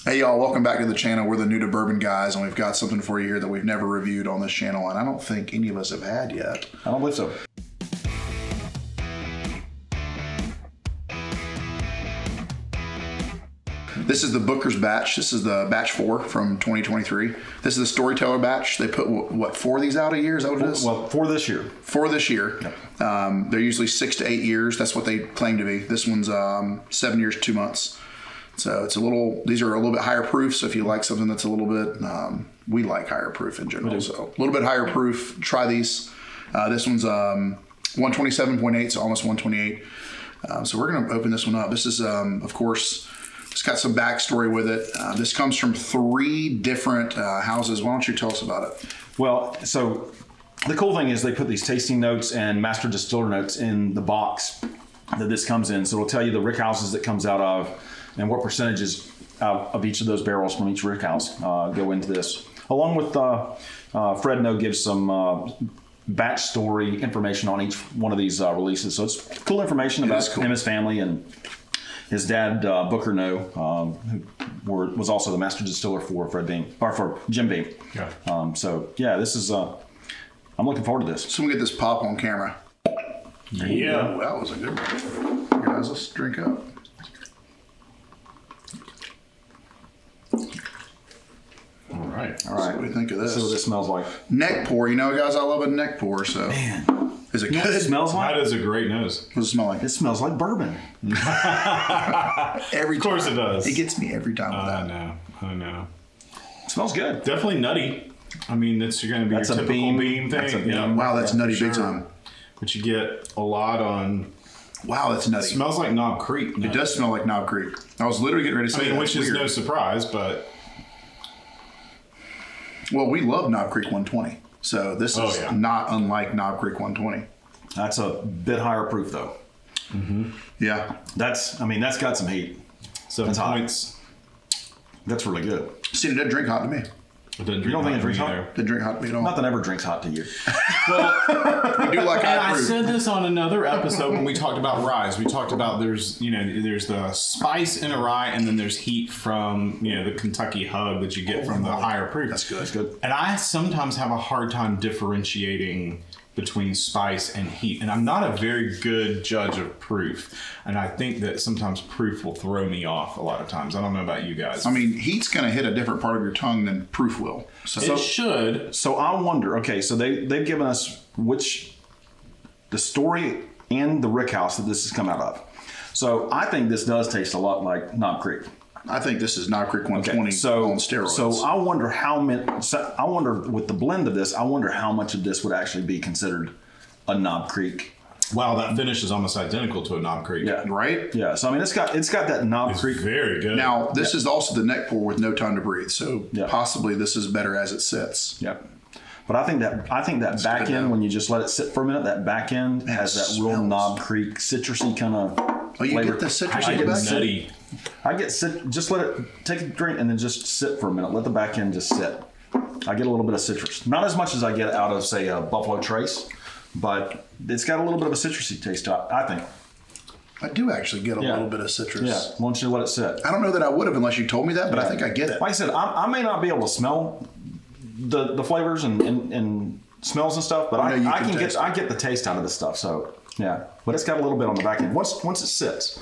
Hey y'all, welcome back to the channel. We're the New to Bourbon guys, and we've got something for you here that we've never reviewed on this channel, and I don't think any of us have had yet. I don't believe so. This is the Booker's Batch. This is the Batch 4 from 2023. This is the Storyteller Batch. They put, what, 4 of these out a year? Is that what it is? Well, for this year. For this year. Yep. They're usually 6 to 8 years. That's what they claim to be. This one's 7 years, 2 months. So it's these are a little bit higher proof. So if you like something that's a little bit, we like higher proof in general. So a little bit higher proof, try these. This one's 127.8, so almost 128. So we're going to open this one up. This is, of course, it's got some backstory with it. This comes from 3 different houses. Why don't you tell us about it? Well, so the cool thing is they put these tasting notes and master distiller notes in the box that this comes in. So it'll tell you the rick houses that comes out of and what percentages of each of those barrels from each rick house go into this. Along with Fred No gives some batch story information on each one of these releases. So it's cool information about him and his family, and his dad, Booker No, who was also the master distiller for Fred Beam, or for Jim Beam. Yeah. So yeah, this is, I'm looking forward to this. So we get this pop on camera. Yeah. Ooh, that was a good one. Guys, let's drink up. All right. So what do you think of this? This is what this smells like. Neck pour. You know, guys, I love a neck pour. So, man, is it you good? Know what it smells like? That is a great nose. What does it smell like? It smells like bourbon. Every Of course time. it does. It gets me every time with that. I know. It smells good. Definitely nutty. I mean, that's going to be That's your a typical beam. beam thing. That's a beam. Yeah. Wow, that's nutty big time. But you get a lot on. Wow, that's nutty. It smells like Knob Creek. It does smell like Knob Creek. I was literally getting ready to say that. Which is no surprise, but. Well, we love Knob Creek 120. So this is not unlike Knob Creek 120. That's a bit higher proof, though. Mm-hmm. Yeah. That's got some heat. 7 points. That's really good. See, it doesn't drink hot to me. You don't think it drinks hot? Didn't drink hot to me at all. Nothing ever drinks hot to you. Well, we do like and high I proof. said this on another episode when we talked about ryes. We talked about there's the spice in a rye, and then there's heat from the Kentucky hug that you get from the higher proof. That's good. That's good. And I sometimes have a hard time differentiating between spice and heat. And I'm not a very good judge of proof. And I think that sometimes proof will throw me off a lot of times. I don't know about you guys. I mean, heat's going to hit a different part of your tongue than proof will. So it should. So I wonder, okay, so they've given us the story and the rick house that this has come out of. So I think this does taste a lot like Knob Creek. I think this is Knob Creek 120 on steroids. So I wonder I wonder with the blend of this, I wonder how much of this would actually be considered a Knob Creek. Wow, that finish is almost identical to a Knob Creek. Yeah. Right? Yeah. So I mean, it's got that Knob It's Creek. very good. Now, this is also the neck pour with no time to breathe. So possibly this is better as it sits. Yep. But I think that back end, when you just let it sit for a minute, that back end has that real Knob Creek citrusy kind of you flavor. get the citrus I in get the back? nutty. I get just let it take a drink and then just sit for a minute. Let the back end just sit. I get a little bit of citrus. Not as much as I get out of, say, a Buffalo Trace, but it's got a little bit of a citrusy taste to it, I think. I do actually get a little bit of citrus. Yeah, once you let it sit. I don't know that I would have unless you told me that, but I think I get it. Like I said, I may not be able to smell the flavors and smells and stuff, but I get the taste out of this stuff. So yeah, but it's got a little bit on the back end. Once it sits.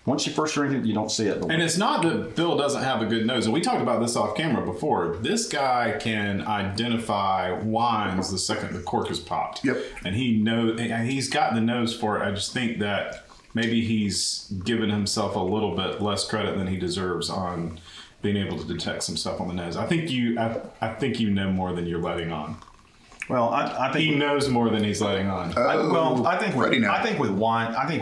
Once you first drink it, you don't see it. And it's not that Bill doesn't have a good nose. And we talked about this off camera before. This guy can identify wines the second the cork is popped. Yep. And he's got the nose for it. I just think that maybe he's given himself a little bit less credit than he deserves on being able to detect some stuff on the nose. I think you know more than you're letting on. Well, I think he knows more than he's letting on. I think with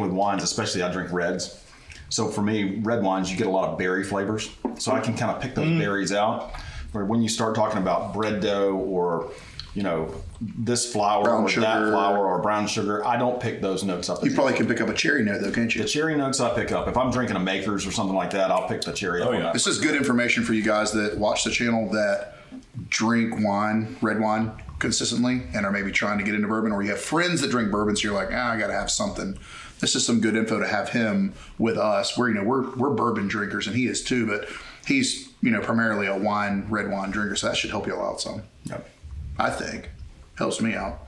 wines, especially I drink reds. So for me, red wines, you get a lot of berry flavors. So I can kind of pick those berries out. Where when you start talking about bread dough or, this flour brown or sugar. that flour or brown sugar, I don't pick those notes up. You probably can pick up a cherry note though, can't you? The cherry notes I pick up. If I'm drinking a Maker's or something like that, I'll pick the cherry up. Oh, yeah. This is good information for you guys that watch the channel that drink wine, red wine, consistently and are maybe trying to get into bourbon, or you have friends that drink bourbon, so you're like, I got to have something. This is some good info to have him with us. We're bourbon drinkers, and he is too. But he's primarily a red wine drinker, so that should help you all out some. Yep. I think helps me out.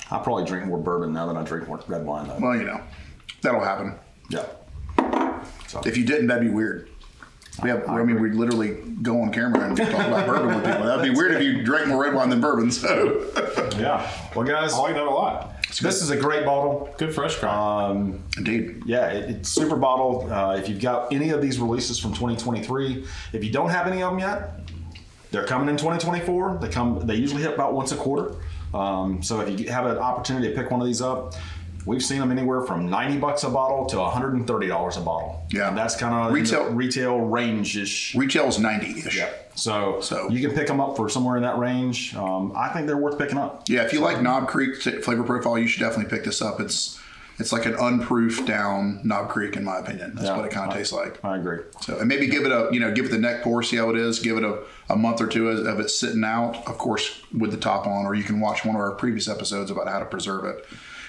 I probably drink more bourbon now than I drink more red wine, though. Well, that'll happen. Yeah. So. If you didn't, that'd be weird. We'd literally go on camera and talk about bourbon with people. That'd be weird if you drank more red wine than bourbon. So. Yeah. Well, guys, I like that a lot. This is a great bottle. Good fresh crop. Indeed. Yeah, it's super bottle. If you've got any of these releases from 2023, if you don't have any of them yet, they're coming in 2024. They usually hit about once a quarter. So if you have an opportunity to pick one of these up, we've seen them anywhere from $90 a bottle to $130 a bottle. Yeah. And that's kind of retail range-ish. Retail is 90-ish. Yeah. So you can pick them up for somewhere in that range. I think they're worth picking up. Yeah, if you like Knob Creek flavor profile, you should definitely pick this up. It's like an unproofed down Knob Creek, in my opinion. That's what it kind of tastes like. I agree. So, and maybe give it the neck pour, see how it is. Give it a month or two of it sitting out, of course, with the top on, or you can watch one of our previous episodes about how to preserve it,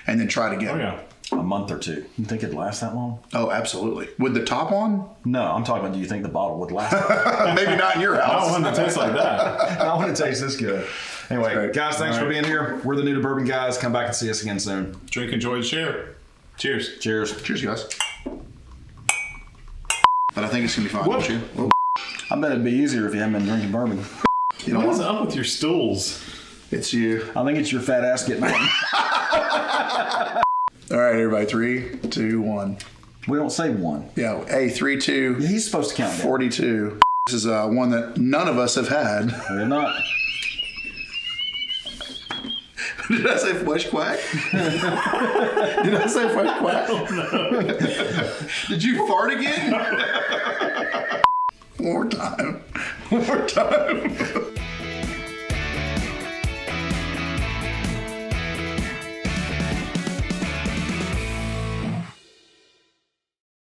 and then try it again. Oh yeah. A month or two. You think it'd last that long? Oh, absolutely. With the top on? No, I'm talking about, do you think the bottle would last that long? Maybe not in your I house. don't want it to taste like that. I want to taste this good. Anyway, guys, thanks for being here. We're the New to Bourbon guys. Come back and see us again soon. Drink, enjoy, and share. Cheers. Cheers. Cheers, guys. But I think it's going to be fine, don't you? Whoa. I bet it'd be easier if you hadn't been drinking bourbon. You know What's what? up with your stools? It's you. I think it's your fat ass getting on. All right, everybody. 3, 2, 1. We don't say one. Yeah. Hey, 3, 2, He's supposed to count down. 42. This is one that none of us have had. We're not. Did I say flesh quack? Did I say flesh quack? No. Did you fart again? One more time.